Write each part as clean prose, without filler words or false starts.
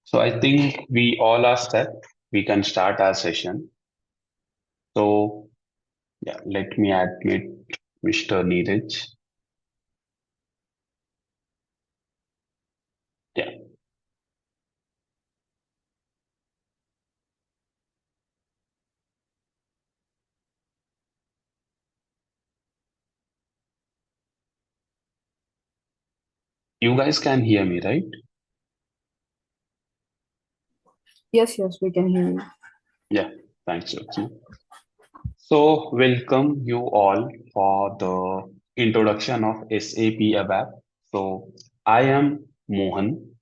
So I think we all are set. We can start our session. So yeah, let me admit Mr. Neeraj. Yeah, you guys can hear me, right? Yes, we can hear you. Yeah, thanks, Yogi. So welcome you all for the introduction of SAP ABAP. So I am Mohan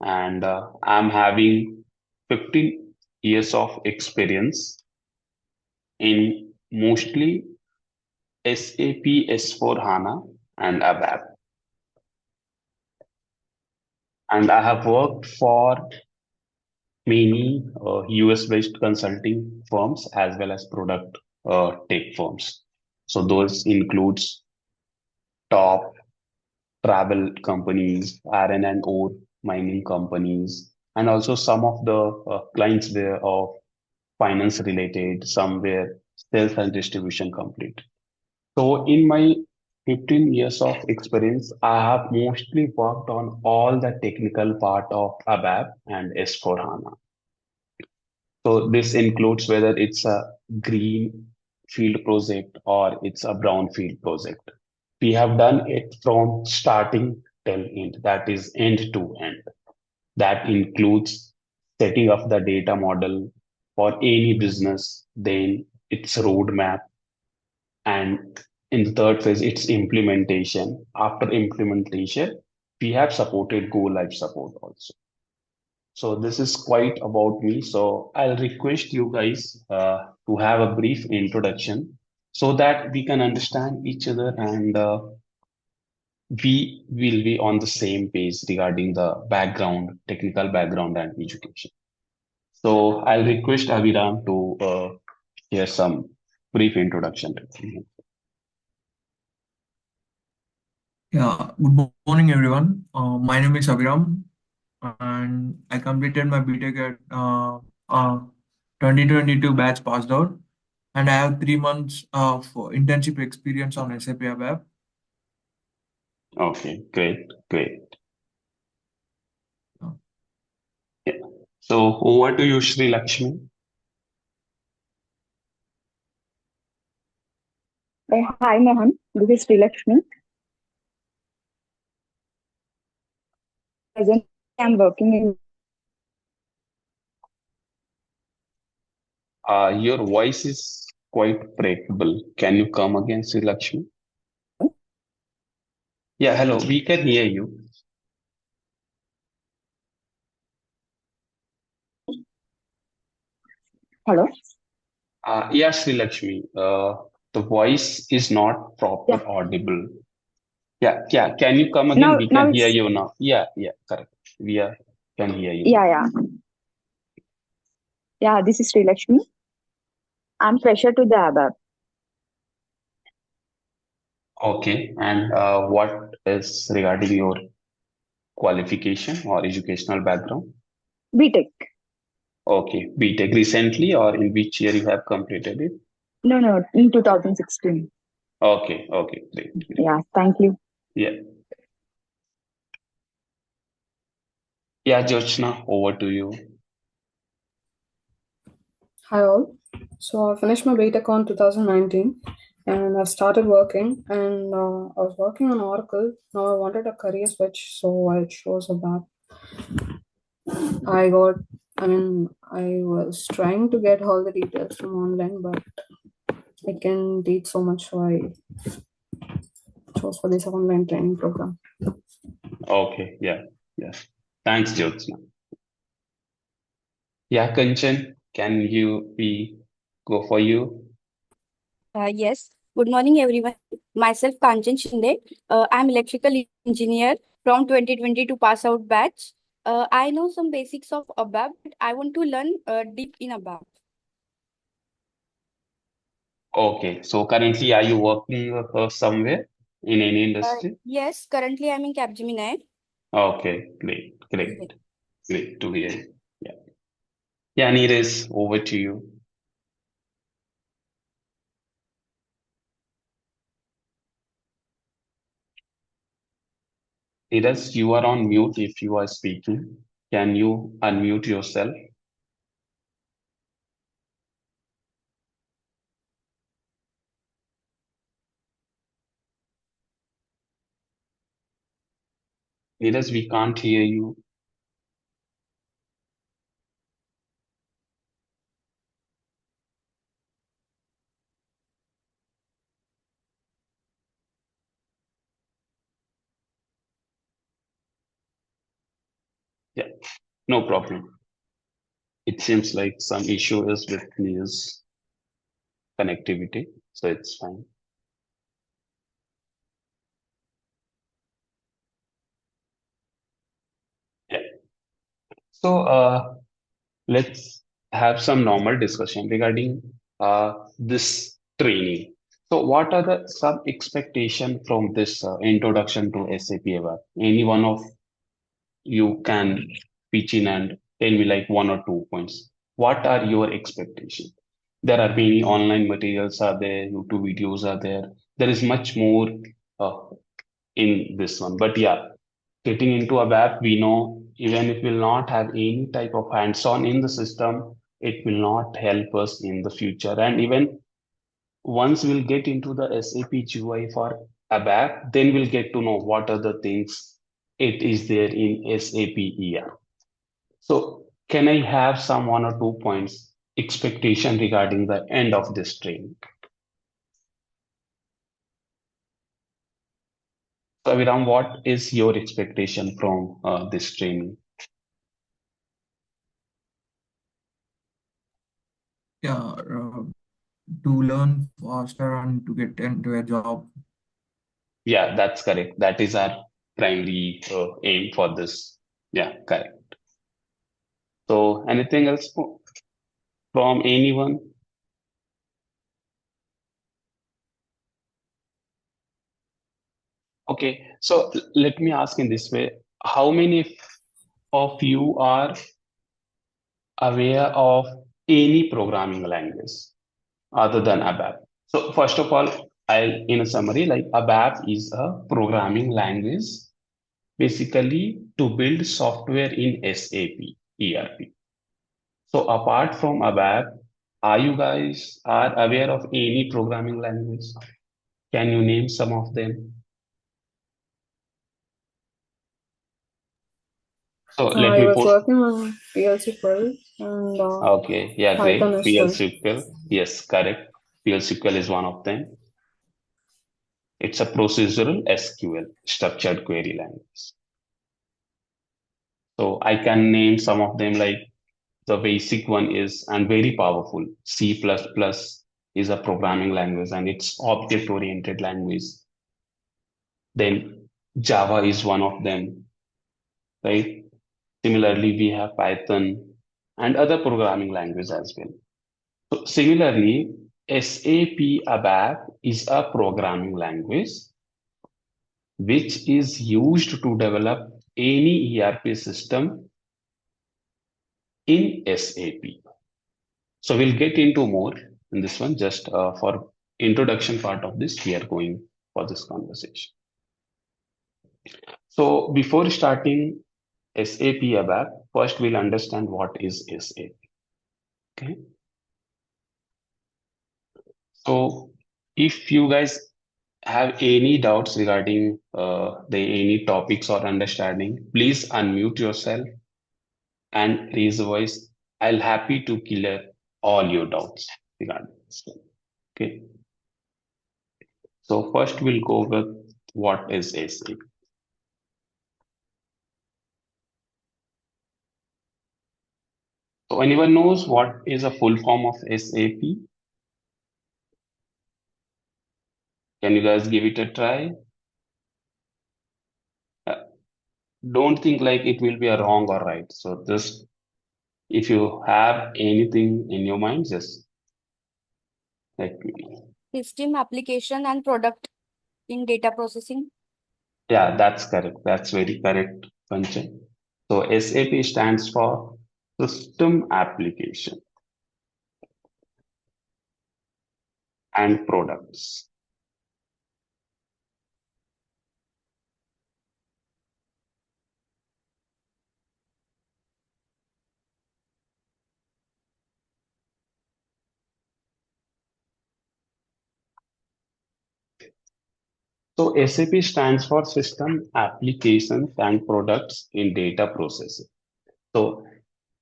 and I'm having 15 years of experience in mostly SAP S4 HANA and ABAP. And I have worked for many US-based consulting firms as well as product tech firms. So those includes top travel companies, iron and ore mining companies, and also some of the clients were of finance related, some were sales and distribution complete. So in my 15 years of experience, I have mostly worked on all the technical part of ABAP and S4HANA. So this includes whether it's a green field project or it's a brown field project. We have done it from starting till end, that is end to end. That includes setting up the data model for any business, then its roadmap, and in the third phase, its implementation. After implementation, we have supported go live support also. So this is quite about me. So I'll request you guys to have a brief introduction so that we can understand each other and we will be on the same page regarding the background, technical background and education. So I'll request Aviram to share some brief introduction. Yeah, good morning, everyone. My name is Aviram, and I completed my BTech at 2022 batch passed out, and I have 3 months of internship experience on SAP ABAP. Okay, great, great. Uh, Yeah. So over to you, Sri Lakshmi. Hi, Mohan. This is Sri Lakshmi. Presently, I'm working in. Your voice is quite breakable. Can you come again, Sri Lakshmi? Yeah, hello, we can hear you. Hello. Yeah, Sri Lakshmi. The voice is not Yeah. proper audible. Yeah, yeah. Can you come again? Now, We now can hear it's you now. Yeah, yeah, correct. We are can hear you now. yeah. This is Sri Lakshmi. I'm fresher to the ABAP. Okay, and what is regarding your qualification or educational background? BTech. Okay, BTech recently or in which year you have completed it? No, in 2016. Okay, okay, great, great. Yeah. Thank you. Yeah, yeah, Jochna, over to you. Hi all. So I finished my BTech on 2019 and I started working and I was working on Oracle. Now I wanted a career switch, so I chose ABAP. I got, I was trying to get all the details from online, but it can teach so much, so I chose for this online training program. Okay, yeah, yeah. Thanks, Jyotsna. Yeah, Kanchan, can you be go for you? Yes. Good morning, everyone. Myself, Kanchan Shinde. I'm electrical engineer from 2022 pass out batch. I know some basics of ABAP, but I want to learn deep in ABAP. Okay, so currently are you working somewhere in any industry? Yes, currently I'm in Capgemini. Okay, great, great. Great to hear. Yeah. Yeah, Neeraj, over to you. Neeraj, you are on mute if you are speaking. Can you unmute yourself? Neeraj, we can't hear you. Yeah, no problem. It seems like some issue is with Neeraj's connectivity, so it's fine. Yeah. So let's have some normal discussion regarding this training. So what are the some expectation from this introduction to SAP ABAP? Any one of you can pitch in and tell me like 1 or 2 points. What are your expectations? There are many online materials are there, YouTube videos are there. There is much more uh, in this one. But yeah, getting into a web, we know even if we'll not have any type of hands-on in the system, it will not help us in the future. And even once we'll get into the SAP GUI for ABAP, then we'll get to know what are the things it is there in SAP ER. So can I have some 1 or 2 points expectation regarding the end of this training? So Aviram, what is your expectation from this training? Yeah, to learn faster and to get into a job. Yeah, that's correct. That is our primary aim for this. Yeah, correct. So anything else from anyone? Okay, so let me ask in this way. How many of you are aware of any programming language other than ABAP? So first of all, in a summary, like ABAP is a programming language basically to build software in SAP ERP. So apart from ABAP, are you guys are aware of any programming language? Can you name some of them? So let I me was put. working on PLC 12 and Okay, yeah, Python great. as PL well. SQL, yes, correct. PL SQL is one of them. It's a procedural SQL, structured query language. So I can name some of them like the basic one is and very powerful. C++ is a programming language and it's object-oriented language. Then Java is one of them, right? Similarly, we have Python and other programming languages as well. So similarly, SAP ABAP is a programming language which is used to develop any ERP system in SAP. So we'll get into more in this one. Just for introduction part of this, we are going for this conversation. So before starting SAP ABAP, first we'll understand what is SAP. Okay. So if you guys have any doubts regarding the any topics or understanding, please unmute yourself and raise a voice. I'll happy to clear all your doubts regarding this. Okay. So first we'll go with what is SAP. So anyone knows what is a full form of SAP? Can you guys give it a try? Uh, don't think like it will be a wrong or right. So just if you have anything in your mind, just like System application and product in data processing. yeah, that's correct. That's very correct, Panchan. So SAP stands for System Application and Products. So SAP stands for System Applications and Products in Data Processing. So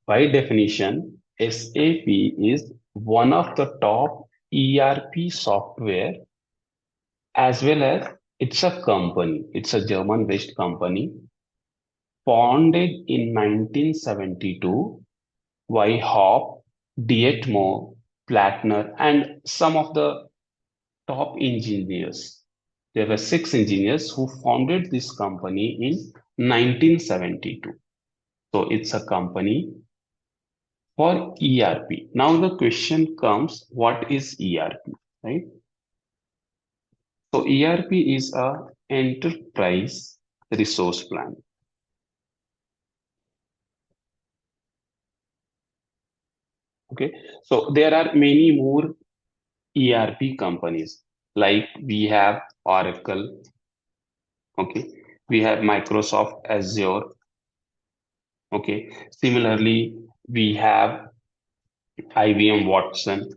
by definition, SAP is one of the top ERP software, as well as it's a company. It's a German-based company founded in 1972 by Hop, Dietmar, Plattner, and some of the top engineers. There were six engineers who founded this company in 1972. So it's a company for ERP. Now the question comes, what is ERP, right? So ERP is a enterprise resource plan. Okay, so there are many more ERP companies. Like we have Oracle, okay, we have Microsoft Azure, okay. Similarly, we have IBM Watson,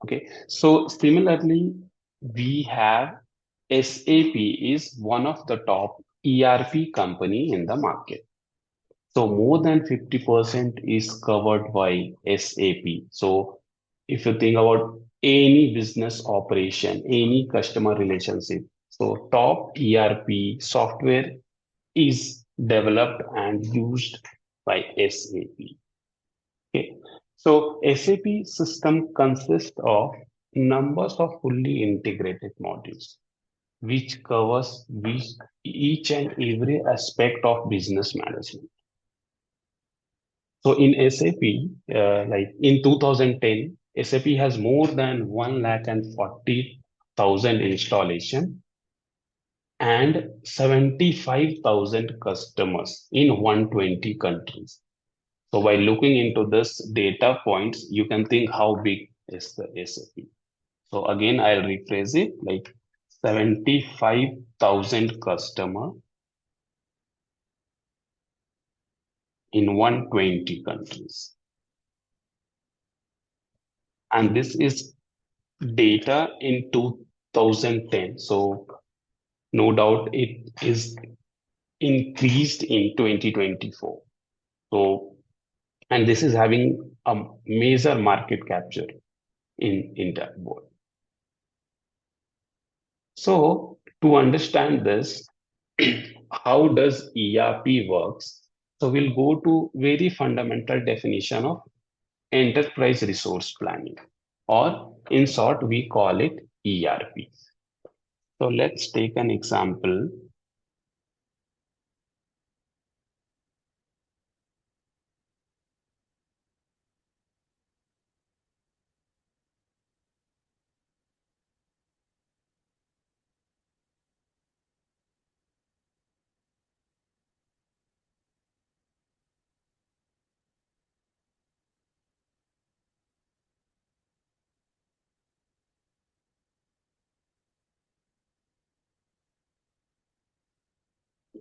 okay. So similarly, we have SAP is one of the top ERP company in the market. So more than 50% is covered by SAP. So if you think about any business operation, any customer relationship, so top ERP software is developed and used by SAP. Okay. So SAP system consists of numbers of fully integrated modules, which covers each and every aspect of business management. So in SAP, like in 2010, SAP has more than 140,000 installation and 75,000 customers in 120 countries. So by looking into this data points, you can think how big is the SAP. So again, I'll rephrase it like 75,000 customer in 120 countries. And this is data in 2010. So no doubt it is increased in 2024. So, and this is having a major market capture in that world. So to understand this, how does ERP works? So we'll go to very fundamental definition of enterprise resource planning, or in short, we call it ERP. So let's take an example.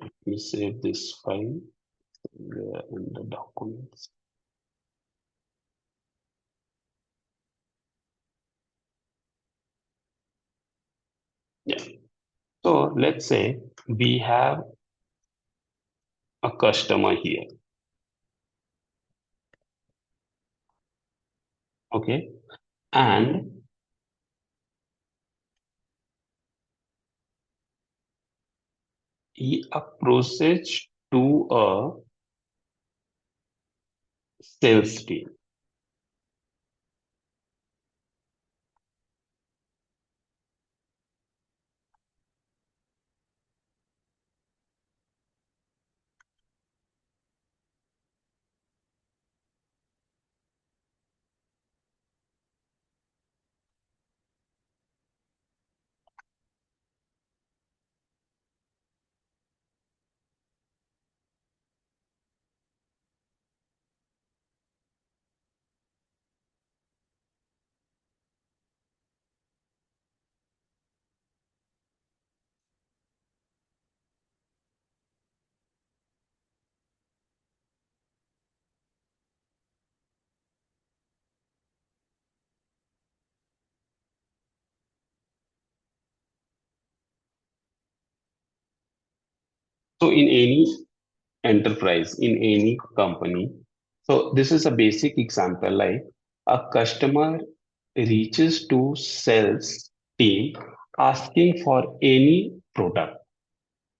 Let me save this file in the documents. Yeah. So let's say we have a customer here. Okay. And he approaches to a sales team. So in any enterprise, in any company, so this is a basic example like a customer reaches to sales team asking for any product.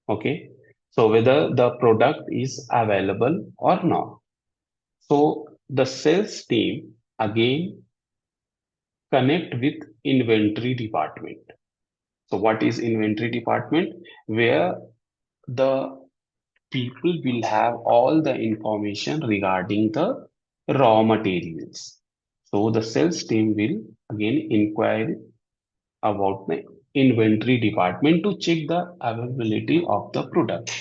Okay. So whether the product is available or not. So the sales team again connect with inventory department. So what is inventory department? Where the people will have all the information regarding the raw materials. So the sales team will again inquire about the inventory department to check the availability of the product.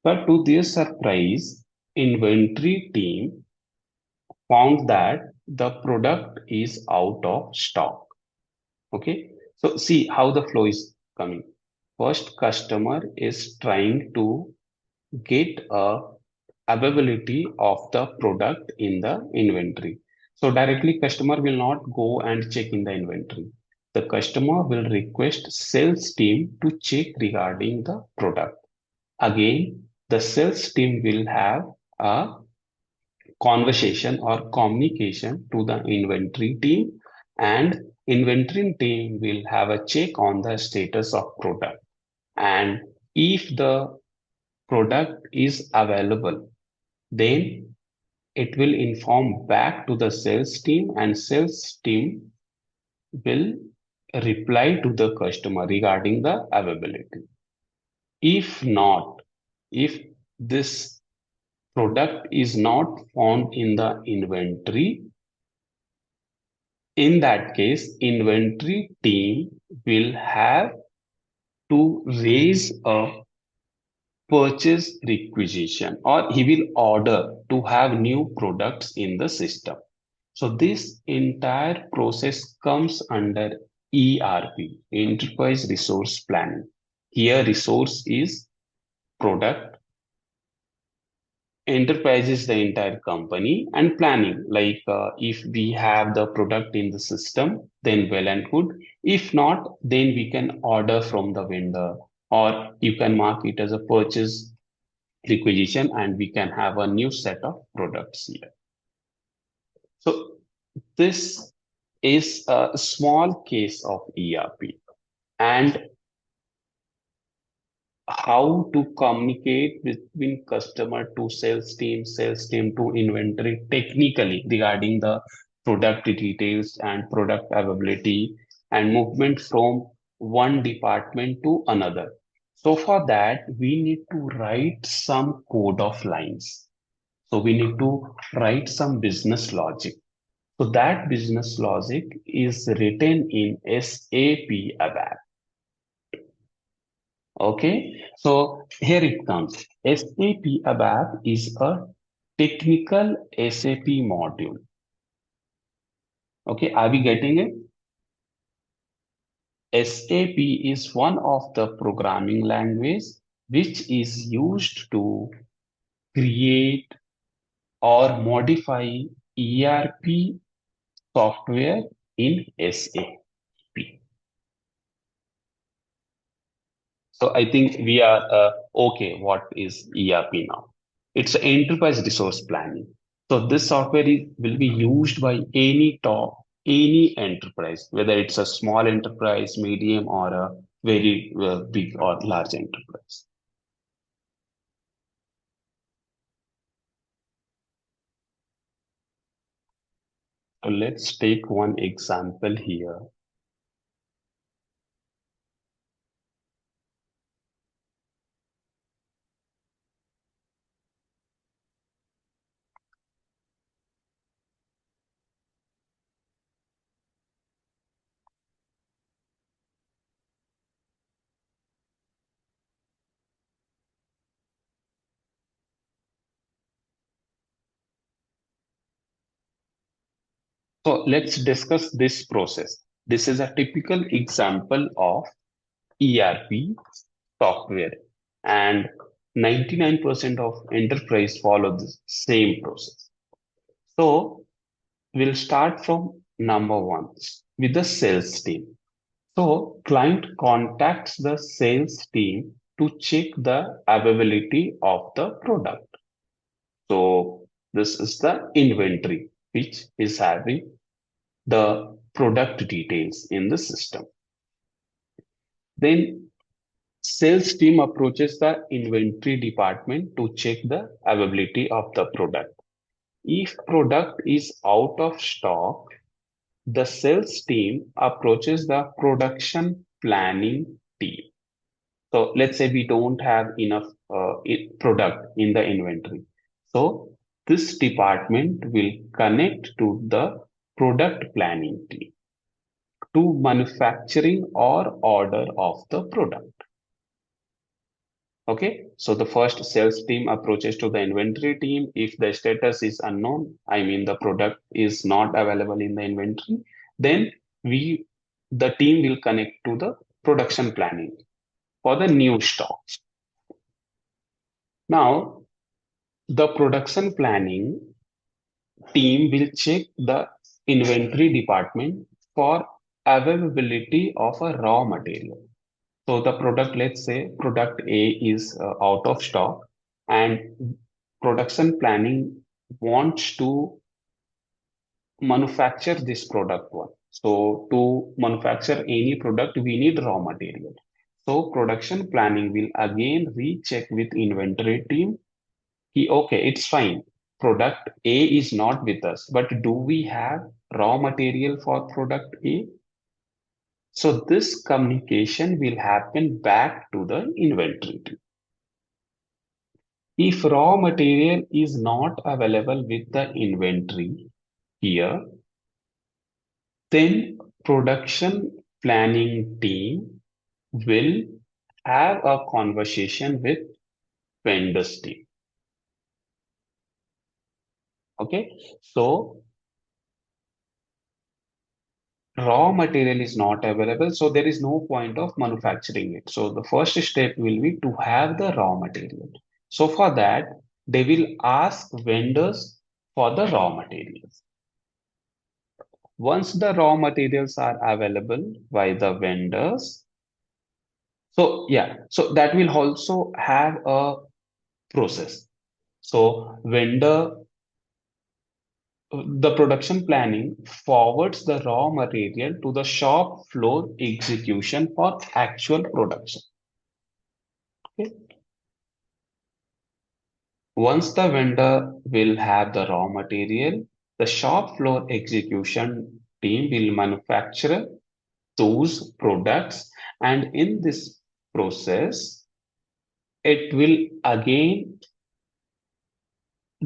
But to their surprise, inventory team found that the product is out of stock. Okay. So see how the flow is coming. First, customer is trying to get a availability of the product in the inventory. So directly customer will not go and check in the inventory. The customer will request sales team to check regarding the product. Again, the sales team will have a conversation or communication to the inventory team, and inventory team will have a check on the status of product. And if the product is available, then it will inform back to the sales team, and sales team will reply to the customer regarding the availability. If not, if this product is not found in the inventory, in that case, inventory team will have to raise a purchase requisition, or he will order to have new products in the system. So this entire process comes under ERP, Enterprise Resource Planning. Here resource is product, enterprise is the entire company, and planning like if we have the product in the system, then well and good. If not, then we can order from the vendor, or you can mark it as a purchase requisition, and we can have a new set of products here. So this is a small case of ERP, and how to communicate between customer to sales team to inventory technically regarding the product details and product availability and movement from one department to another. So for that, we need to write some code of lines. So we need to write some business logic. So that business logic is written in SAP ABAP. Okay, so here it comes. SAP ABAP is a technical SAP module. Okay, are we getting it? SAP is one of the programming language which is used to create or modify ERP software in SAP. So I think we are okay. What is ERP now? It's enterprise resource planning. So this software will be used by any enterprise, whether it's a small enterprise, medium, or a very big or large enterprise. So let's take one example here. So let's discuss this process. This is a typical example of ERP software, and 99% of enterprise follow the same process. So we'll start from number one with the sales team. So client contacts the sales team to check the availability of the product. So this is the inventory, which is having the product details in the system. Then sales team approaches the inventory department to check the availability of the product. If product is out of stock, the sales team approaches the production planning team. So let's say we don't have enough product in the inventory. So this department will connect to the product planning team to manufacturing or order of the product. Okay, so the first sales team approaches to the inventory team. If the status is unknown, I mean the product is not available in the inventory, then the team will connect to the production planning for the new stocks. Now, the production planning team will check the inventory department for availability of a raw material. So the product, let's say product A is out of stock, and production planning wants to manufacture this product one. So to manufacture any product, we need raw material. So production planning will again recheck with inventory team. Okay, it's fine. Product A is not with us, but do we have raw material for product A? So this communication will happen back to the inventory team. If raw material is not available with the inventory here, then production planning team will have a conversation with vendors team. Okay, so raw material is not available, so there is no point of manufacturing it. So the first step will be to have the raw material. So for that, they will ask vendors for the raw materials. Once the raw materials are available by the vendors, so yeah, so that will also have a process. So the production planning forwards the raw material to the shop floor execution for actual production. Okay. Once the vendor will have the raw material, the shop floor execution team will manufacture those products, and in this process, it will again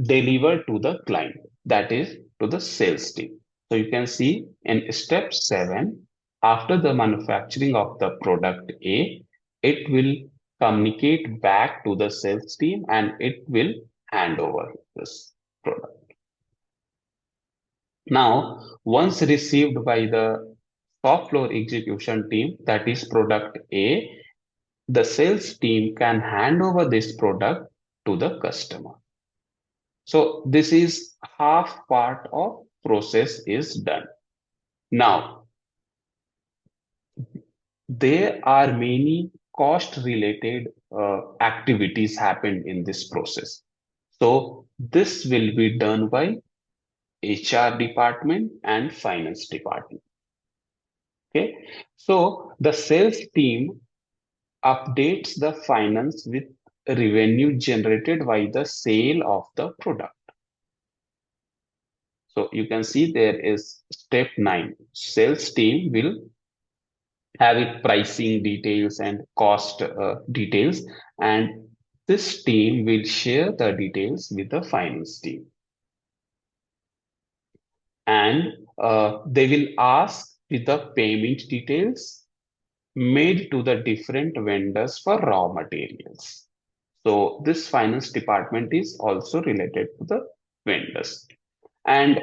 deliver to the client, that is to the sales team. So you can see in step 7, after the manufacturing of the product A, it will communicate back to the sales team and it will hand over this product. Now, once received by the shop floor execution team, that is product A, the sales team can hand over this product to the customer. So this is half part of process is done. Now, there are many cost related activities happened in this process. So this will be done by HR department and finance department. Okay. So the sales team updates the finance with revenue generated by the sale of the product. So you can see there is step 9. Sales team will have it pricing details and cost details, and this team will share the details with the finance team. And they will ask with the payment details made to the different vendors for raw materials. So this finance department is also related to the vendors. And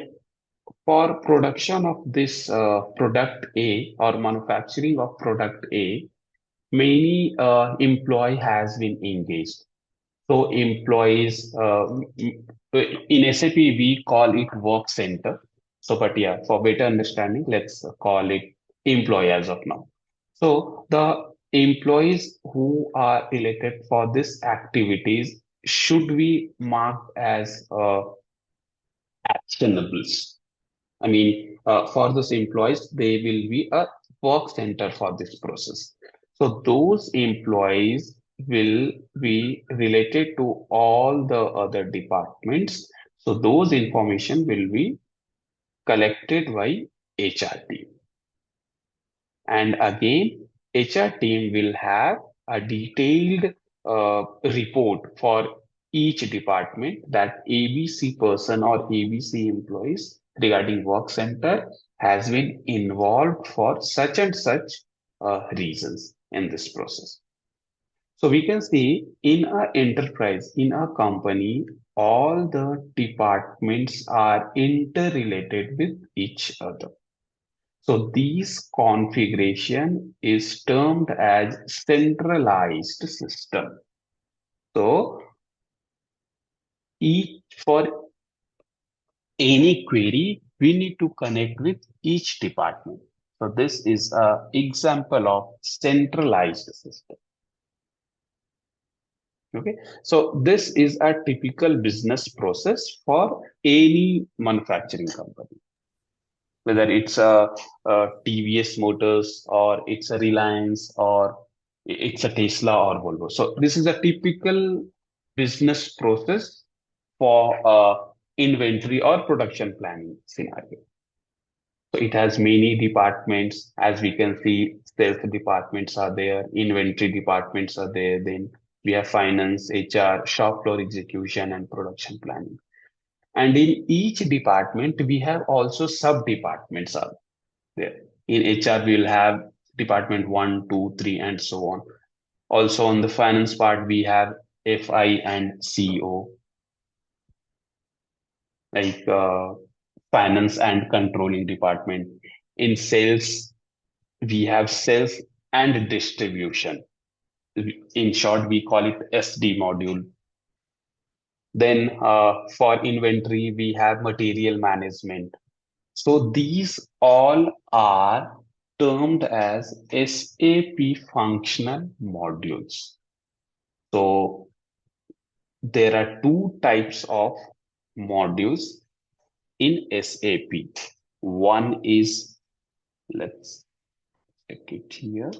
for production of this product A or manufacturing of product A, many employee has been engaged. So employees in SAP we call it work center. So, but yeah, for better understanding, let's call it employee as of now. So the employees who are related for this activities should be marked as actionables. I mean, for those employees, they will be a work center for this process. So those employees will be related to all the other departments. So those information will be collected by HR team. And again, HR team will have a detailed report for each department that ABC person or ABC employees regarding work center has been involved for such and such reasons in this process. So we can see in a enterprise, in a company, all the departments are interrelated with each other. So this configuration is termed as centralized system. So each for any query, we need to connect with each department. So this is an example of centralized system. Okay, so this is a typical business process for any manufacturing company, whether it's a TVS Motors or it's a Reliance or it's a Tesla or Volvo. So this is a typical business process for inventory or production planning scenario. So it has many departments, as we can see, sales departments are there, inventory departments are there, then we have finance, HR, shop floor execution, and production planning. And in each department, we have also sub departments are there. In HR, we will have department one, two, three, and so on. Also on the finance part, we have FI and CO, like finance and controlling department. In sales, we have sales and distribution. In short, we call it SD module. Then for inventory, we have material management. So these all are termed as SAP functional modules. So there are two types of modules in SAP. One is, let's check it here.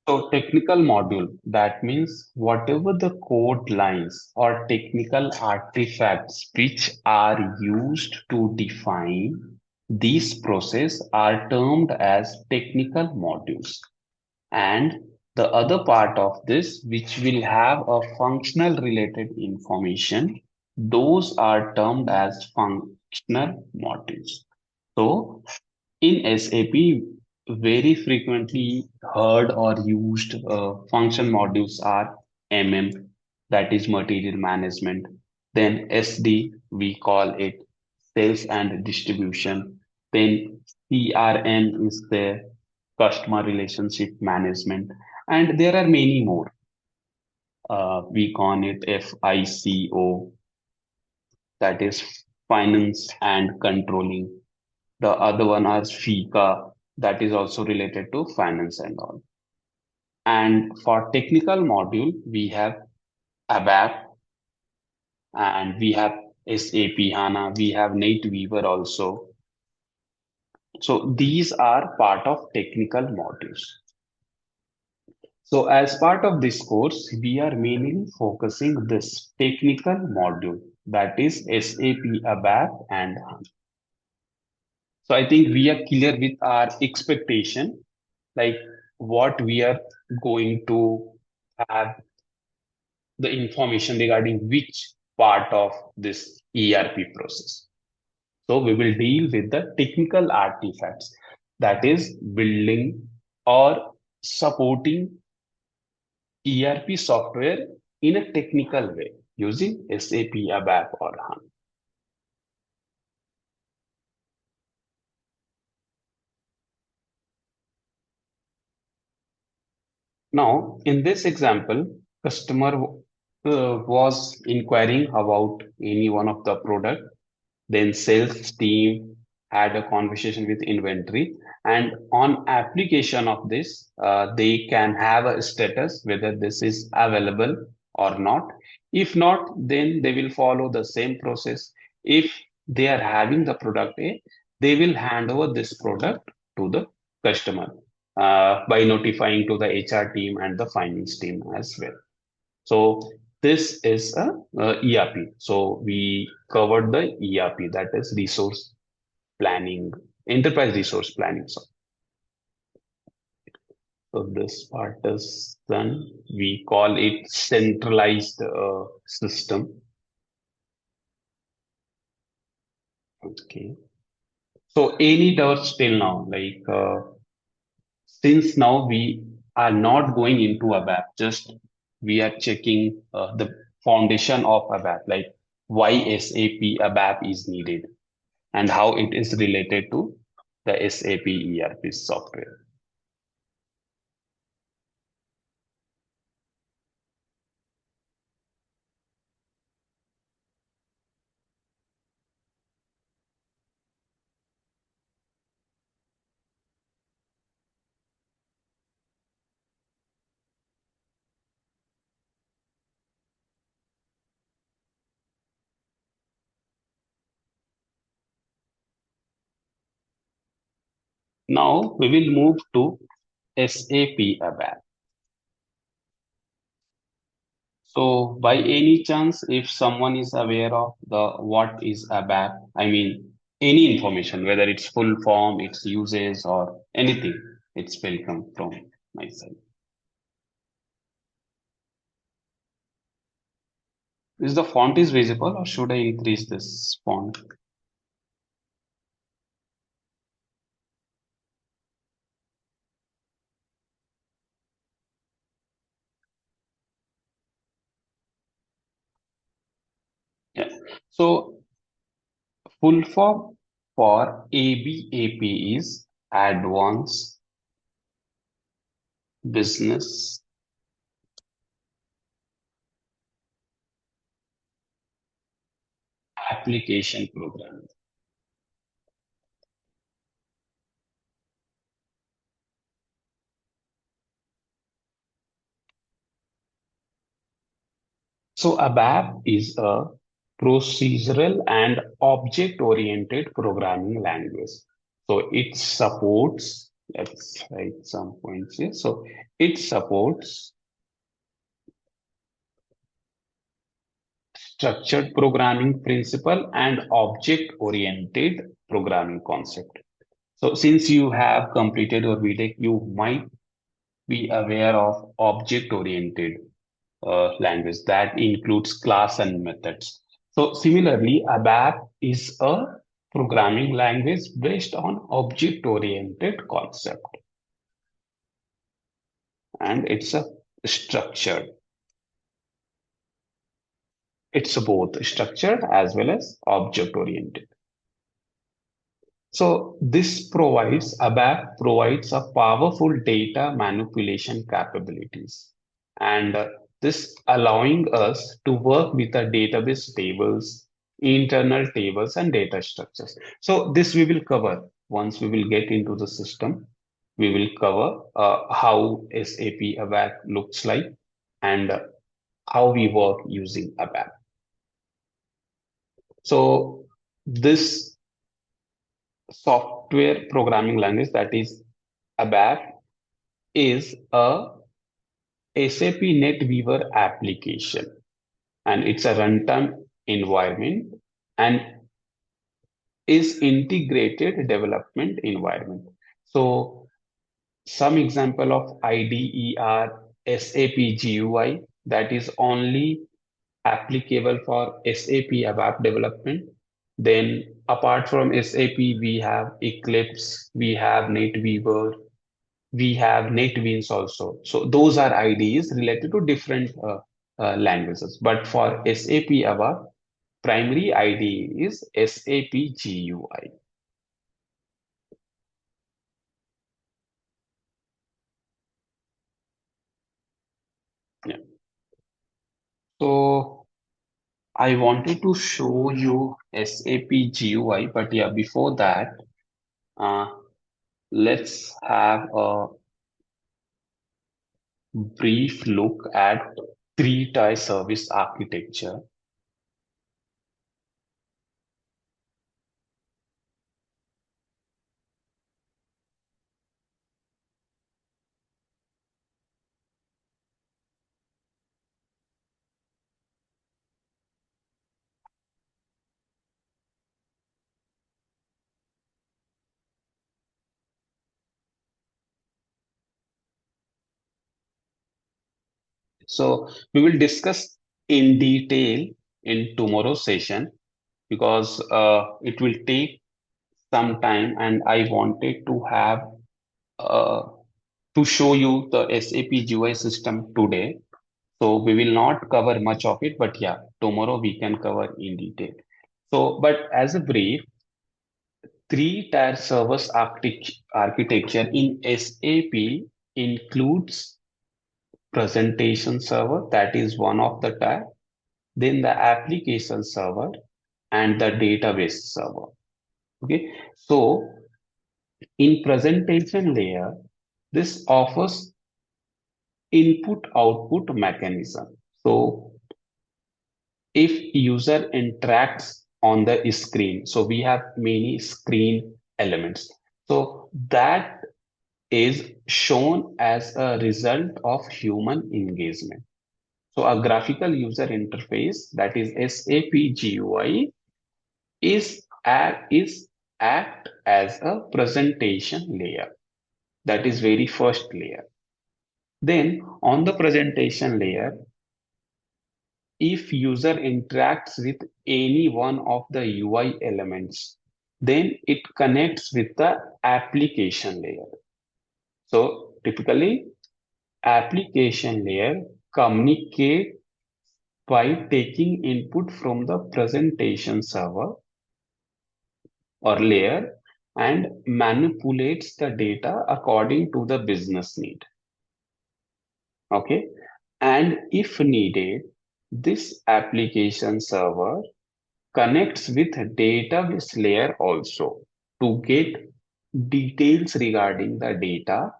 So technical module, that means whatever the code lines or technical artifacts which are used to define these process are termed as technical modules. And the other part of this, which will have a functional related information, those are termed as functional modules. So in SAP, very frequently heard or used function modules are MM, that is material management. Then SD, we call it sales and distribution. Then CRM is the customer relationship management. And there are many more. We call it FICO, that is finance and controlling. The other one is FICA, that is also related to finance and all. And for technical module, we have ABAP and we have SAP HANA, we have NetWeaver also. So these are part of technical modules. So as part of this course, we are mainly focusing this technical module, that is SAP ABAP and HANA. So I think we are clear with our expectation, like what we are going to have the information regarding which part of this ERP process. So we will deal with the technical artifacts, that is building or supporting ERP software in a technical way using SAP ABAP or HANA. Now, in this example, customer was inquiring about any one of the product. Then sales team had a conversation with inventory, and on application of this, they can have a status whether this is available or not. If not, then they will follow the same process. If they are having the product A, they will hand over this product to the customer by notifying to the HR team and the finance team as well. So this is a ERP. So we covered the ERP, that is resource planning, enterprise resource planning. So this part is done. We call it centralized system. Okay. So any doubts till now, like since now we are not going into ABAP, just we are checking the foundation of ABAP, like why SAP ABAP is needed and how it is related to the SAP ERP software. Now we will move to SAP ABAP. So by any chance, if someone is aware of the what is ABAP, I mean any information, whether it's full form, its uses or anything, it's welcome from my side. Is the font is visible or should I increase this font? Yeah. So full form for ABAP is Advanced Business Application Program. So ABAP is a procedural and object-oriented programming language. So it supports, let's write some points here. So it supports structured programming principle and object-oriented programming concept. So since you have completed your BTech, you might be aware of object-oriented language that includes class and methods. So similarly, ABAP is a programming language based on object-oriented concept, and it's a structured. It's both structured as well as object-oriented. So this provides ABAP provides a powerful data manipulation capabilities, and this allowing us to work with the database tables, internal tables, and data structures. So this we will cover once we will get into the system. We will cover how SAP ABAP looks like and how we work using ABAP. So this software programming language, that is ABAP, is a SAP NetWeaver application, and it's a runtime environment and is integrated development environment. So some example of IDE are SAP GUI, that is only applicable for SAP ABAP development. Then apart from SAP, we have Eclipse, we have NetWeaver, we have NetBeans also. So those are IDEs related to different languages. But for SAP ABAP, primary IDE is SAP GUI. Yeah. So I wanted to show you SAP GUI, but yeah, before that, uh, let's have a brief look at three-tier service architecture. So we will discuss in detail in tomorrow's session because it will take some time, and I wanted to have uh, to show you the SAP GUI system today. So we will not cover much of it, but yeah, tomorrow we can cover in detail. So, but as a brief, three-tier service architecture in SAP includes presentation server, that is one of the tier, then the application server and the database server. Okay, so in presentation layer, this offers input output mechanism. So if user interacts on the screen, so we have many screen elements. So that is shown as a result of human engagement. So a graphical user interface, that is SAP GUI, is act as a presentation layer. That is very first layer. Then on the presentation layer, if user interacts with any one of the UI elements, then it connects with the application layer. So typically, application layer communicate by taking input from the presentation server or layer and manipulates the data according to the business need. Okay. And if needed, this application server connects with database layer also to get details regarding the data,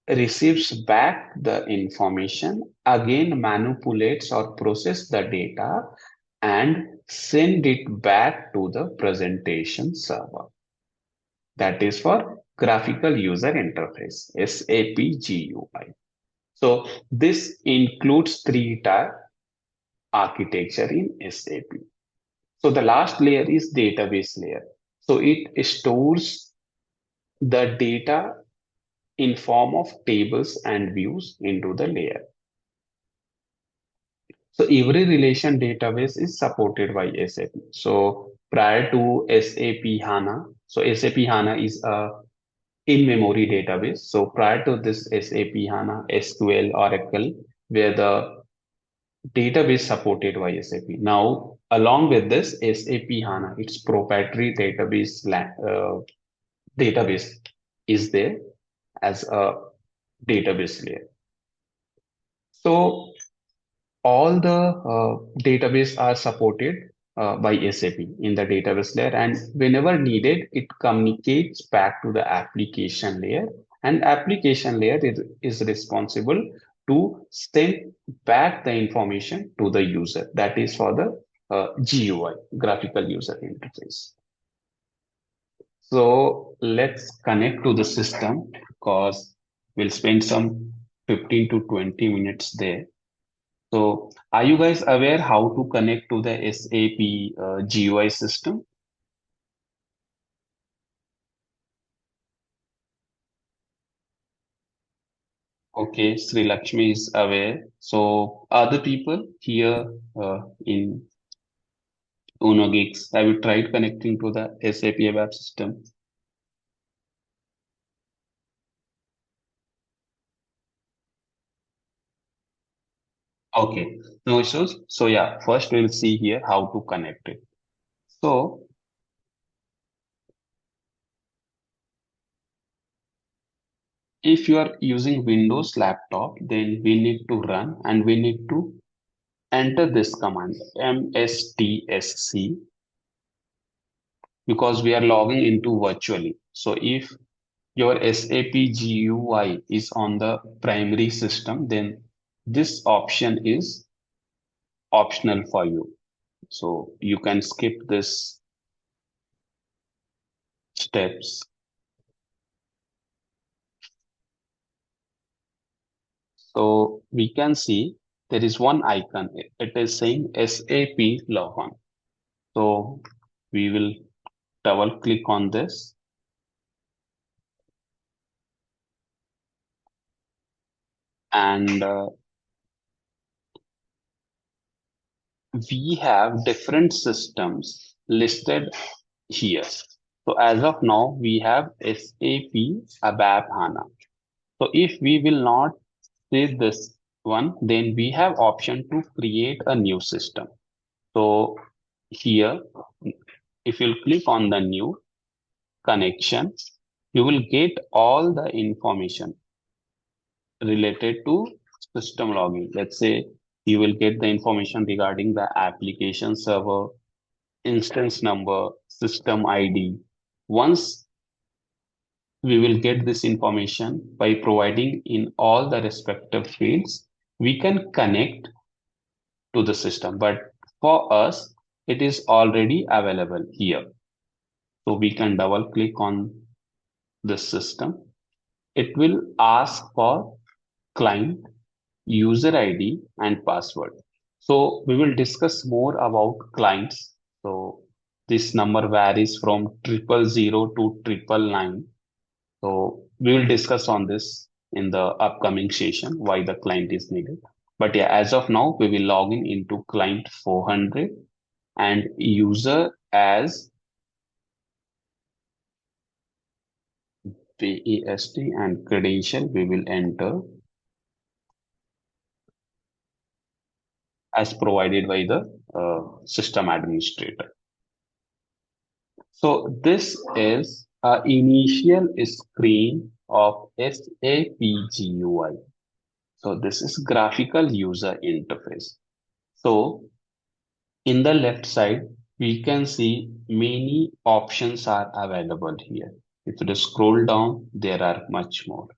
receives back the information, again manipulates or process the data and send it back to the presentation server. That is for graphical user interface, SAP GUI. So this includes three-tier architecture in SAP. So the last layer is database layer. So it stores the data in form of tables and views into the layer. So every relation database is supported by SAP. So prior to SAP HANA, so SAP HANA is a in-memory database. So prior to this SAP HANA, SQL, Oracle, where the database supported by SAP. Now, along with this, SAP HANA, its proprietary database is there as a database layer. So all the database are supported by SAP in the database layer, and whenever needed, it communicates back to the application layer, and application layer is responsible to send back the information to the user. That is for the GUI, graphical user interface. So let's connect to the system because we'll spend some 15 to 20 minutes there. So, are you guys aware how to connect to the SAP GUI system? Okay, Sri Lakshmi is aware. So, other people here in Uno Geeks, have you tried connecting to the SAP ABAP system? Okay, no issues. So, yeah, first we'll see here how to connect it. So, if you are using Windows laptop, then we need to run and we need to enter this command mstsc because we are logging into virtually. So, if your SAP GUI is on the primary system, then this option is optional for you. So you can skip this steps. So we can see there is one icon. It is saying SAP logon. So we will double click on this and we have different systems listed here. So as of now, we have SAP ABAP HANA. So if we will not save this one, then we have option to create a new system. So here, if you click on the new connection, you will get all the information related to system login. Let's say you will get the information regarding the application server, instance number, system ID. Once we will get this information by providing in all the respective fields, we can connect to the system. But for us, it is already available here. So we can double click on the system. It will ask for client, user ID, and password. So we will discuss more about clients. So this number varies from 000 to 999. So we will discuss on this in the upcoming session why the client is needed. But yeah, as of now, we will log in into client 400 and user as PEST and credential we will enter as provided by the system administrator. So this is an initial screen of SAP GUI. So this is graphical user interface. So in the left side, we can see many options are available here. If you scroll down, there are much more.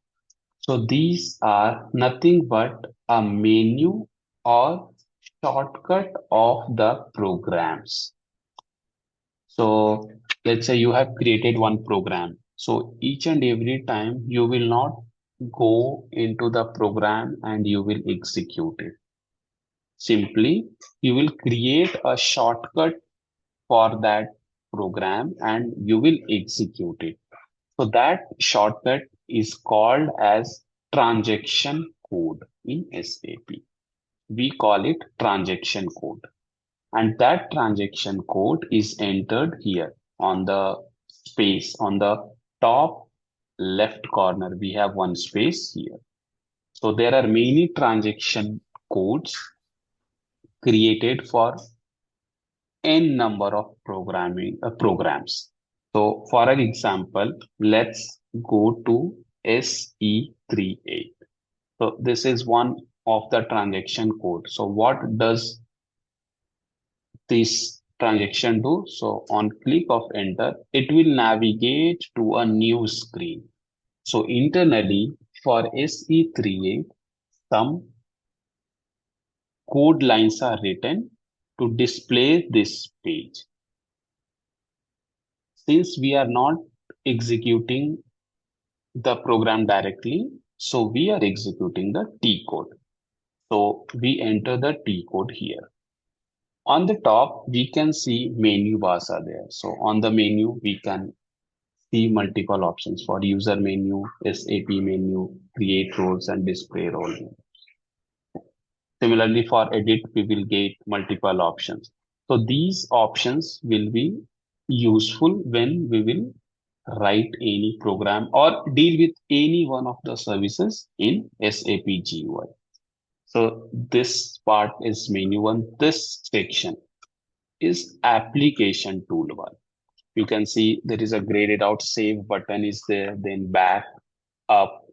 So these are nothing but a menu or shortcut of the programs. So let's say you have created one program. So each and every time you will not go into the program and you will execute it. Simply, you will create a shortcut for that program and you will execute it. So that shortcut is called as transaction code in SAP. We call it transaction code. And that transaction code is entered here on the space on the top left corner. We have one space here. So there are many transaction codes created for n number of programming programs. So for an example, let's go to SE38. So this is one of the transaction code. So what does this transaction do? So on click of enter, it will navigate to a new screen. So internally for SE38, some code lines are written to display this page. Since we are not executing the program directly, so we are executing the T code. So we enter the T code here. On the top, we can see menu bars are there. So on the menu, we can see multiple options for user menu, SAP menu, create roles, and display role. Similarly, for edit, we will get multiple options. So these options will be useful when we will write any program or deal with any one of the services in SAP GUI. So this part is menu one. This section is application toolbar. You can see there is a graded out save button is there, then back, up,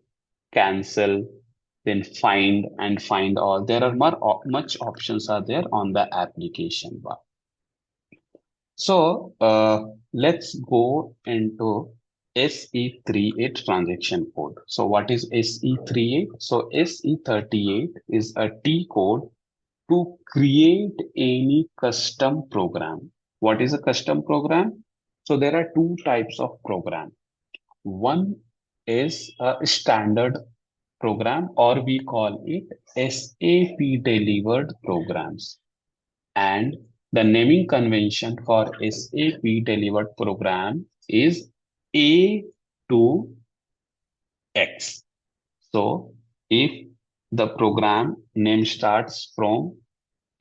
cancel, then find and find all. There are much options are there on the application bar. So let's go into SE38 transaction code. So what is SE38? So SE38 is a T code to create any custom program. What is a custom program? So there are two types of program. One is a standard program, or we call it SAP delivered programs. And the naming convention for SAP delivered program is A to X. So if the program name starts from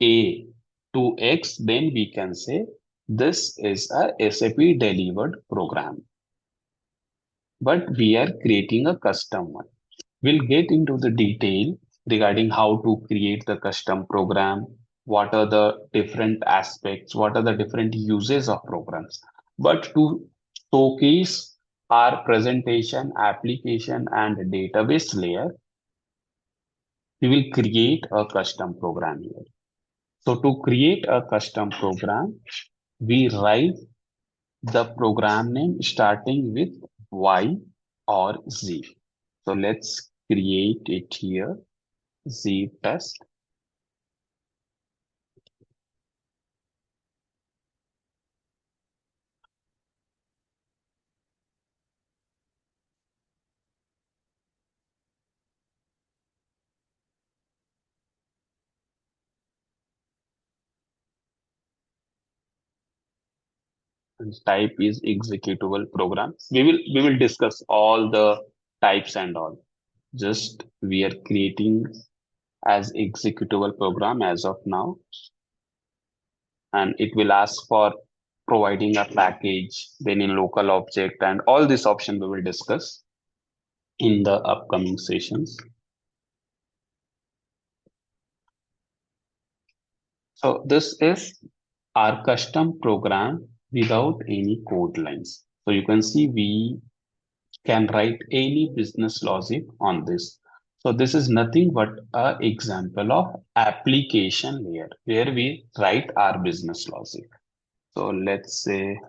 A to X, then we can say this is a SAP delivered program. But we are creating a custom one. We'll get into the detail regarding how to create the custom program, what are the different aspects, what are the different uses of programs. But to showcase our presentation, application, and database layer, we will create a custom program here. So to create a custom program, we write the program name starting with Y or Z. So let's create it here, Z test. And type is executable program. We will discuss all the types and all. Just we are creating as executable program as of now, and it will ask for providing a package, then in local object, and all this option we will discuss in the upcoming sessions. So this is our custom program without any code lines. So you can see we can write any business logic on this. So this is nothing but an example of application layer where we write our business logic. So let's say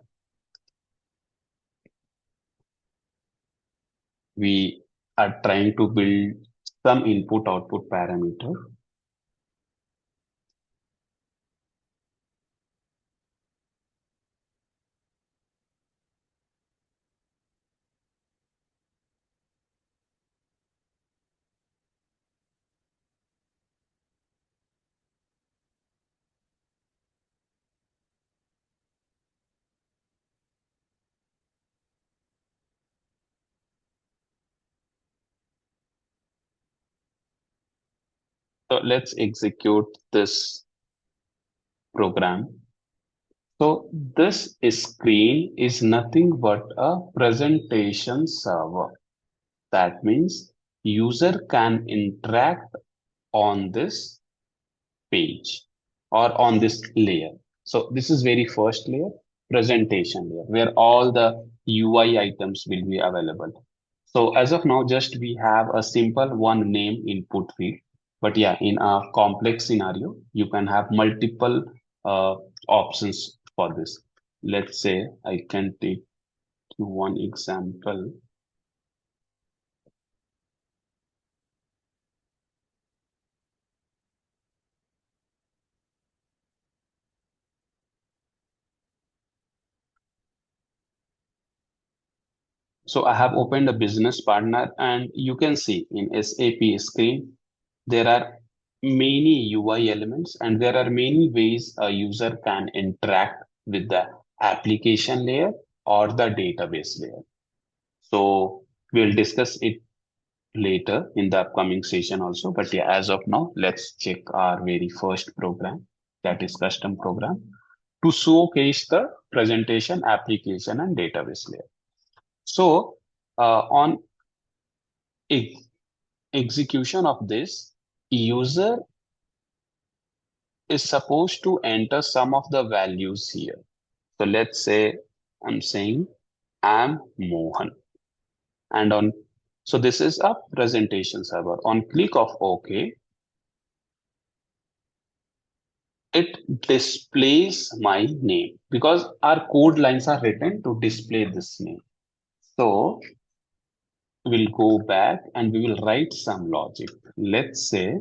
we are trying to build some input output parameter. So let's execute this program. So this screen is nothing but a presentation server. That means user can interact on this page or on this layer. So this is very first layer, presentation layer, where all the UI items will be available. So as of now, just we have a simple one name input field. But yeah, in a complex scenario, you can have multiple uh, options for this. Let's say I can take one example. So I have opened a business partner, and you can see in SAP screen, there are many UI elements and there are many ways a user can interact with the application layer or the database layer. So we'll discuss it later in the upcoming session also. But yeah, as of now, let's check our very first program, that is custom program, to showcase the presentation, application, and database layer. So on ex- execution of this, user is supposed to enter some of the values here. So let's say I'm saying I'm Mohan, and on so this is a presentation server. On click of OK, it displays my name because our code lines are written to display this name. So we'll go back and we will write some logic. Let's say,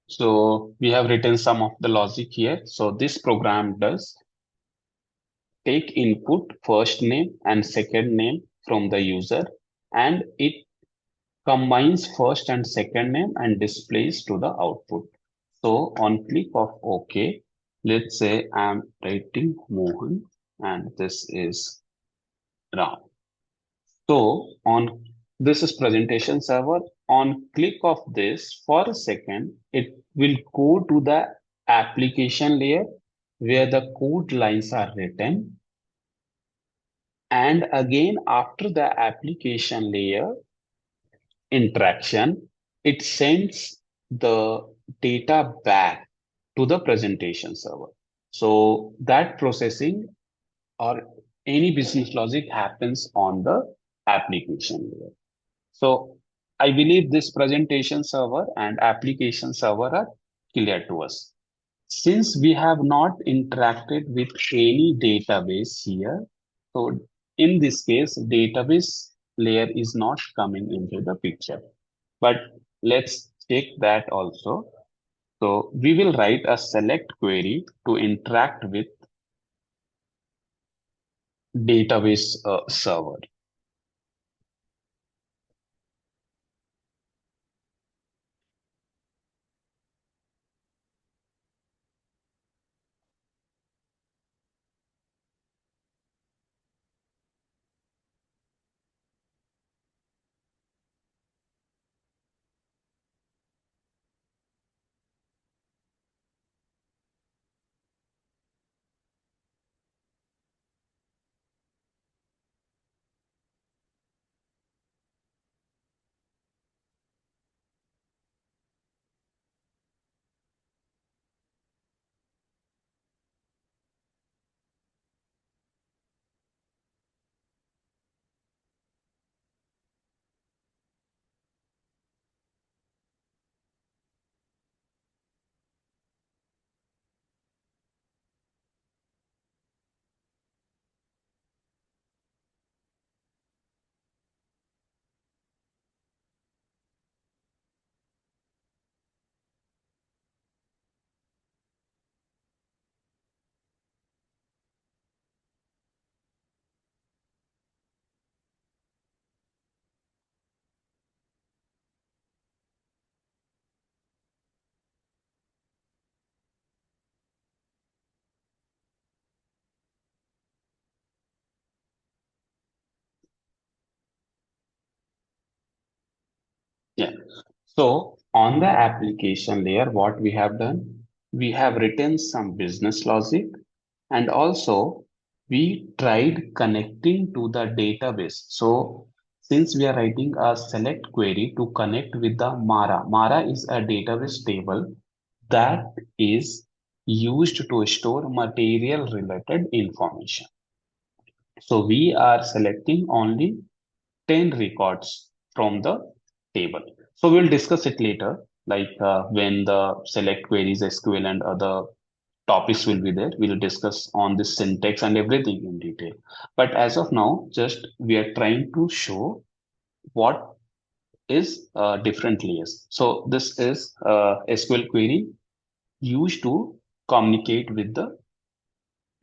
so we have written some of the logic here. So this program does take input first name and second name from the user, and it combines first and second name and displays to the output. So on click of OK, let's say I'm writing Mohan and this is Ram. So on this is presentation server. On click of this for a second, it will go to the application layer where the code lines are written. And again, after the application layer interaction, it sends the data back to the presentation server. So that processing or any business logic happens on the application layer. So I believe this presentation server and application server are clear to us. Since we have not interacted with any database here, so in this case, database layer is not coming into the picture. But let's check that also. So we will write a select query to interact with database server. Yeah. So on the application layer, what we have done, we have written some business logic And also, we tried connecting to the database. So, since we are writing a select query to connect with the Mara is a database table that is used to store material related information. So, we are selecting only 10 records from the table. So, we'll discuss it later, like when the select queries, SQL, and other topics will be there. We'll discuss on this syntax and everything in detail. But as of now, just we are trying to show what is different layers. So this is SQL query used to communicate with the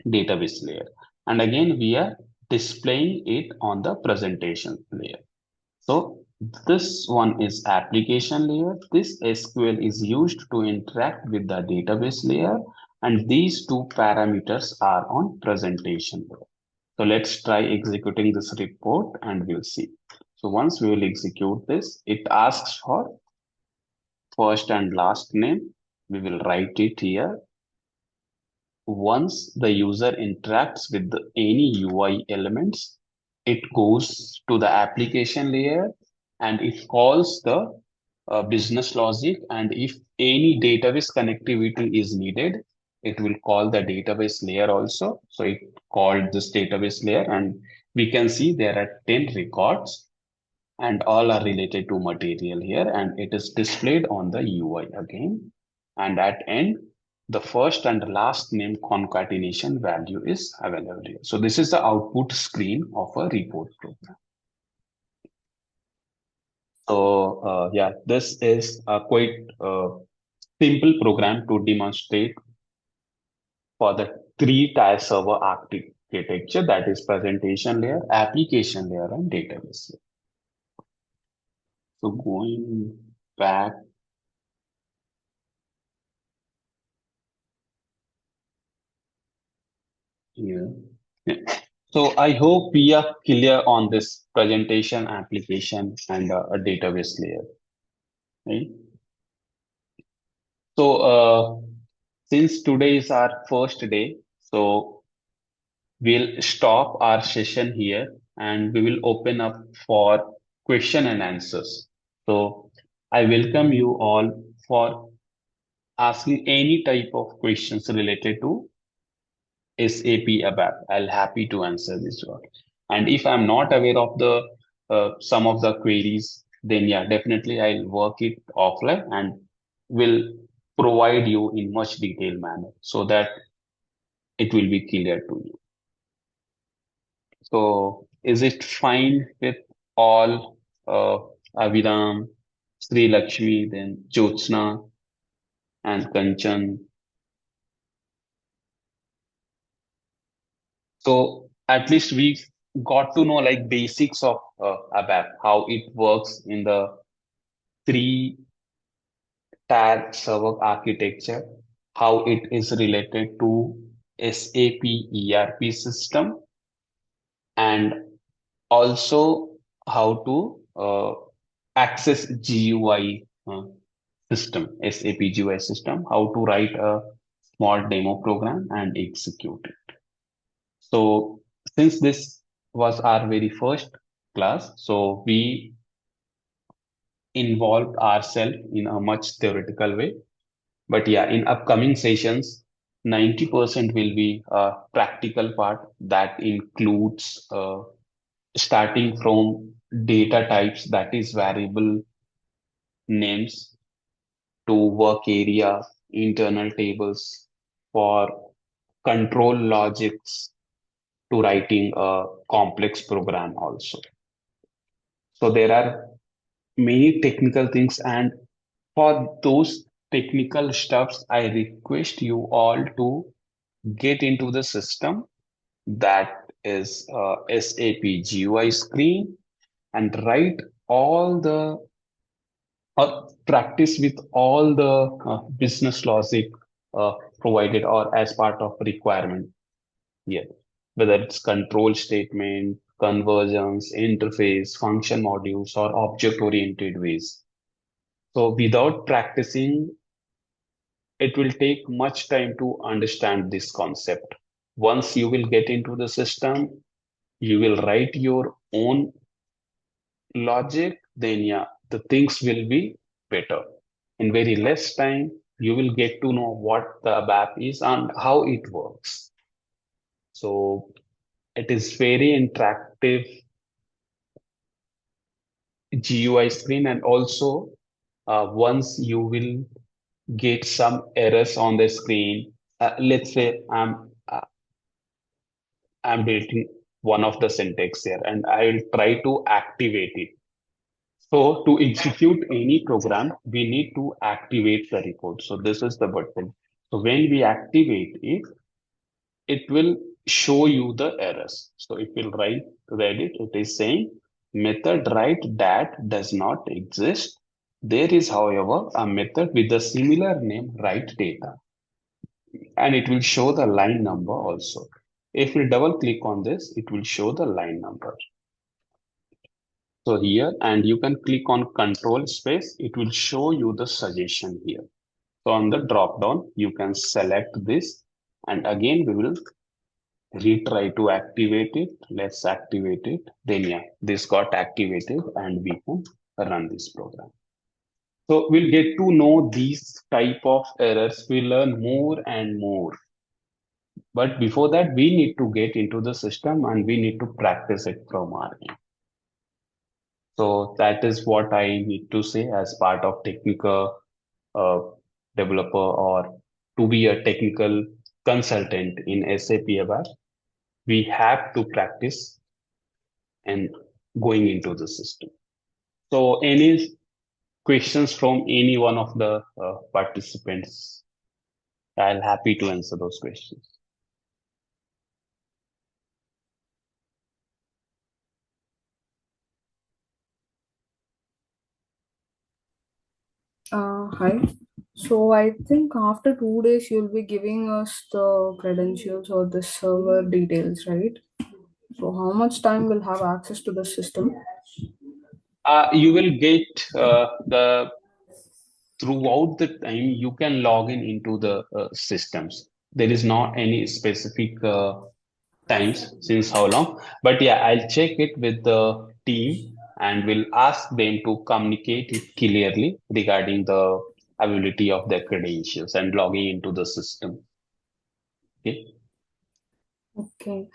database layer. And again, we are displaying it on the presentation layer. So this one is application layer. This SQL is used to interact with the database layer, and these two parameters are on presentation layer. So let's try executing this report and we'll see. So once we will execute this, it asks for first and last name. We will write it here. Once the user interacts with any UI elements, it goes to the application layer and it calls the business logic. And if any database connectivity is needed, it will call the database layer also. So it called this database layer, and we can see there are 10 records and all are related to material here, and it is displayed on the UI again. And at end, the first and last name concatenation value is available here. So this is the output screen of a report program. So yeah, this is a quite simple program to demonstrate for the three-tier server architecture, that is presentation layer, application layer, and database layer. So going back here. Yeah. So I hope we are clear on this presentation, application, and a database layer, right? So since today is our first day, so we'll stop our session here and we will open up for question and answers. So I welcome you all for asking any type of questions related to SAP ABAP. I'll happy to answer this one. And if I'm not aware of the some of the queries, then yeah, definitely I'll work it offline and will provide you in much detailed manner so that it will be clear to you. So is it fine with all Aviram, Sri Lakshmi, then Jyotsna and Kanchan? So at least we got to know like basics of ABAP, how it works in the three-tier server architecture, how it is related to SAP ERP system, and also how to access GUI system, SAP GUI system, how to write a small demo program and execute it. So since this was our very first class, so we involved ourselves in a much theoretical way. But yeah, in upcoming sessions, 90% will be a practical part that includes starting from data types, that is variable names, to work area, internal tables, for control logics, to writing a complex program also. So there are many technical things, and for those technical stuffs, I request you all to get into the system, that is SAP GUI screen, and write all the or practice with all the business logic provided or as part of requirement here, whether it's control statement, conversions, interface, function modules, or object-oriented ways. So without practicing, it will take much time to understand this concept. Once you will get into the system, you will write your own logic, then yeah, the things will be better. In very less time, you will get to know what the ABAP is and how it works. So it is very interactive GUI screen, and also once you will get some errors on the screen. Let's say I'm building one of the syntax here, and I will try to activate it. So to execute any program, we need to activate the report. So this is the button. So when we activate it, it will show you the errors. So if you read it, it is saying method write that does not exist. There is, however, a method with a similar name write data, and it will show the line number also. If we double click on this, it will show the line number. So here, and you can click on control space, it will show you the suggestion here. So on the drop down, you can select this, and again we will retry to activate it. Let's activate it. Then yeah, this got activated and we can run this program. So we'll get to know these type of errors. We learn more and more. But before that, we need to get into the system and we need to practice it from our end. So that is what I need to say as part of technical uh, developer, or to be a technical consultant in SAP ABAP. We have to practice and going into the system. So any questions from any one of the participants? I'll happy to answer those questions. Hi. So I think after 2 days you'll be giving us the credentials or the server details, right? So how much time will have access to the system? You will get the throughout the time you can log in into the systems. There is not any specific times since how long, but yeah, I'll check it with the team and will ask them to communicate it clearly regarding the availability of their credentials and logging into the system. Okay. Okay.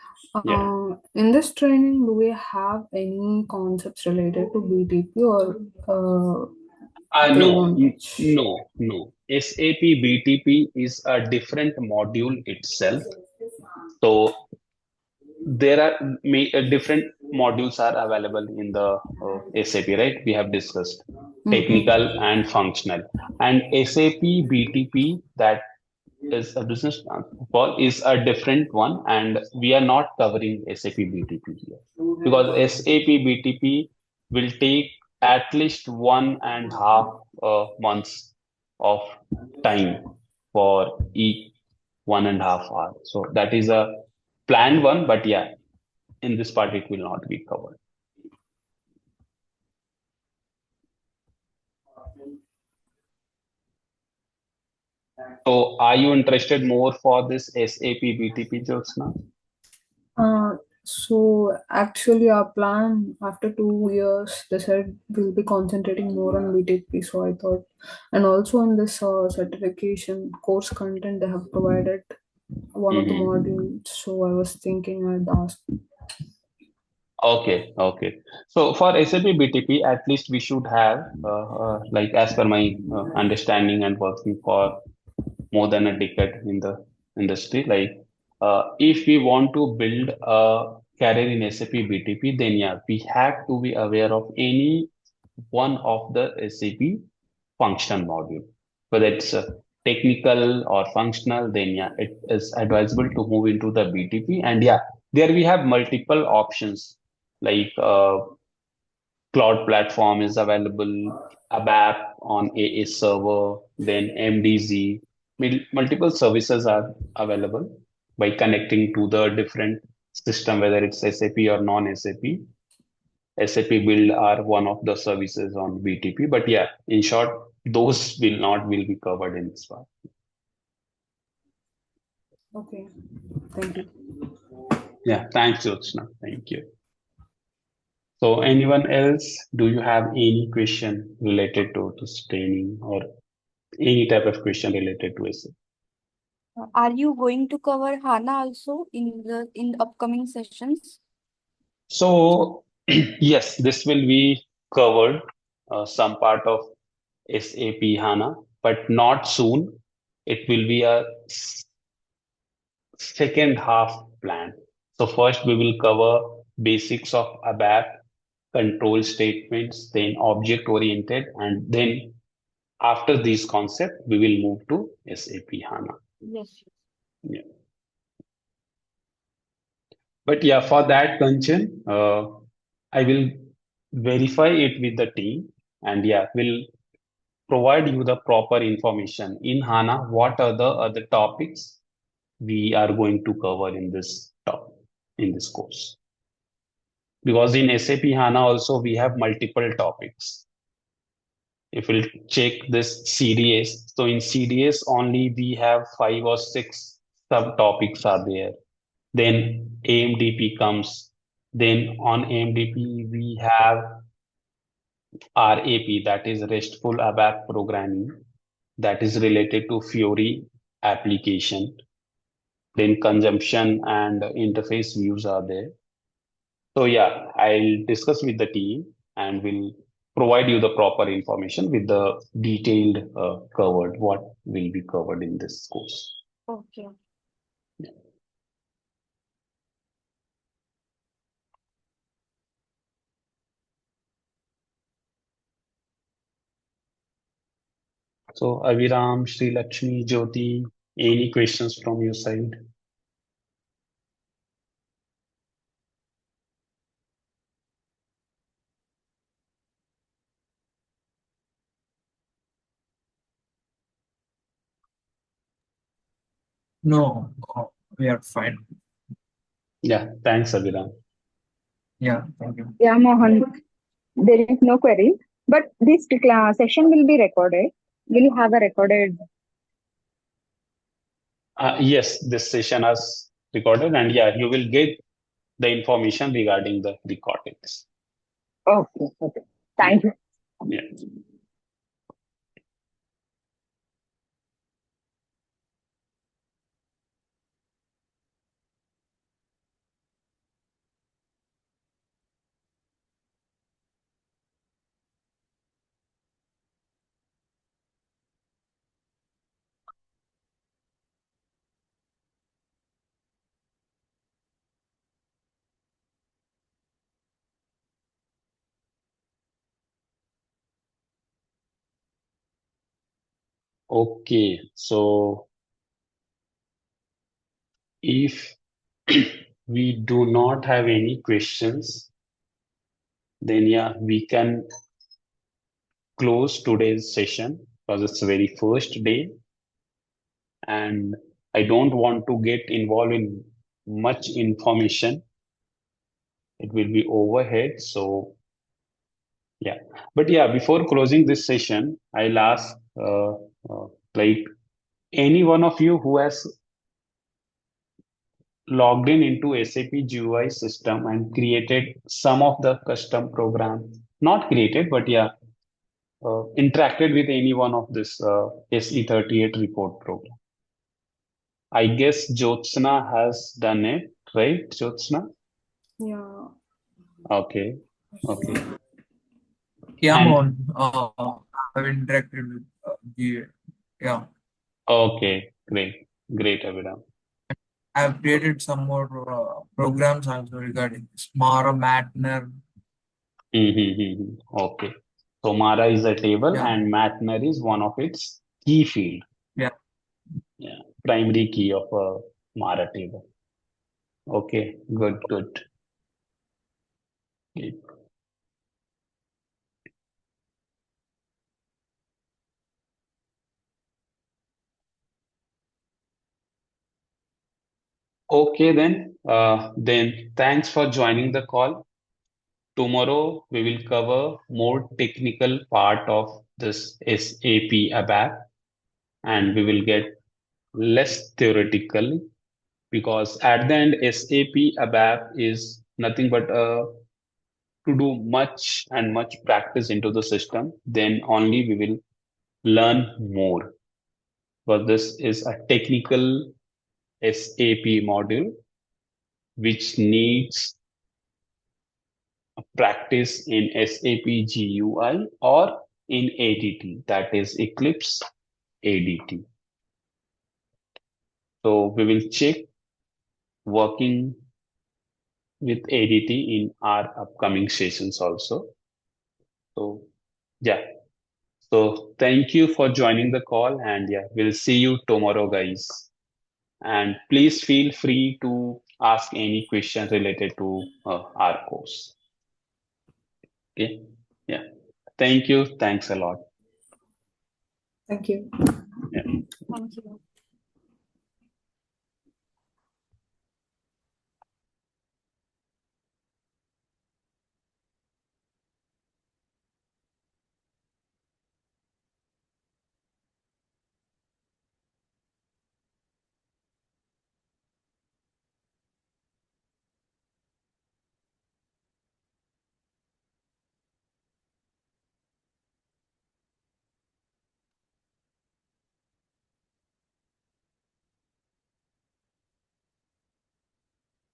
Yeah. In this training, do we have any concepts related to BTP or they No, won't touch? no. SAP BTP is a different module itself. So there are different modules are available in the SAP, right? We have discussed technical Mm-hmm. and functional. And SAP BTP, that is a business transfer, is a different one, and we are not covering SAP BTP here because SAP BTP will take at least 1.5 months of time for each 1.5 hours. So that is a planned one, but yeah, in this part it will not be covered. So are you interested more for this SAP BTP, Jyotsna? So actually, our plan after 2 years, they said we'll be concentrating more on BTP. So I thought, and also in this certification course content, they have provided one of the Mm-hmm. modules. So I was thinking I'd ask. Okay. So for SAP BTP, at least we should have, like as per my understanding and working for more than a decade in the industry, like if we want to build a career in SAP BTP, then yeah, we have to be aware of any one of the SAP function module, whether it's technical or functional, then yeah, it is advisable to move into the BTP. And yeah, there we have multiple options like cloud platform is available, ABAP on AA server, then MDZ. Multiple services are available by connecting to the different system, whether it's SAP or non-SAP. SAP Build are one of the services on BTP, but yeah, in short, those will be covered in this part. Okay. Thank you. Yeah, thanks, Jyotsna. Thank you. So, anyone else, do you have any question related to this training or any type of question related to it? Are you going to cover HANA also in the upcoming sessions? So, yes, this will be covered some part of SAP HANA, but not soon. It will be a second half plan. So first we will cover basics of ABAP, control statements, then object oriented, and then after these concepts, we will move to SAP HANA. Yes. Yeah. But yeah, for that, Kanchan, I will verify it with the team, and yeah, will provide you the proper information in HANA. What are the other topics we are going to cover in this course? Because in SAP HANA also we have multiple topics. If we'll check this CDS, so in CDS only we have 5 or 6 subtopics are there. Then AMDP comes. Then on AMDP we have RAP, that is RESTful ABAP programming, that is related to Fiori application. Then consumption and interface views are there. So yeah, I'll discuss with the team and will provide you the proper information with the detailed covered what will be covered in this course. Okay. So Aviram, Sri Lakshmi, Jyoti, any questions from your side? No, we are fine. Yeah, thanks Aviram. Yeah, thank you. Yeah, Mohan, there is no query. But this session will be recorded. Will you have a recorded? Yes, this session is recorded and yeah, you will get the information regarding the recordings. Okay, okay. Thank you. Yeah. Okay, so if we do not have any questions, then yeah, we can close today's session because it's the very first day and I don't want to get involved in much information. It will be overhead. So yeah, but yeah, before closing this session, I'll ask like any one of you who has logged in into SAP GUI system and created some of the custom program, not created, but yeah, interacted with any one of this SE38 report program. I guess Jyotsna has done it, right, Jyotsna? Yeah. Okay, okay. Yeah, And Mohan. I've interacted with the yeah. okay, great, great, Abhidam. I've created some more programs also regarding Smara, Matner. Okay. So Mara is a table Yeah, and Matner is one of its key field. yeah. Yeah, primary key of a Mara table. Okay, good, good. Okay, then thanks for joining the call. Tomorrow we will cover more technical part of this SAP ABAP and we will get less theoretical. because at the end, SAP ABAP is nothing but to do much and much practice into the system. Then only we will learn more. But this is a technical SAP module which needs practice in SAP GUI or in ADT, that is Eclipse ADT. So we will check working with ADT in our upcoming sessions also. So yeah. So thank you for joining the call, and yeah, we'll see you tomorrow, guys. And please feel free to ask any question related to our course. Okay. Yeah. Thank you. Thanks a lot. Thank you. Yeah. Thank you.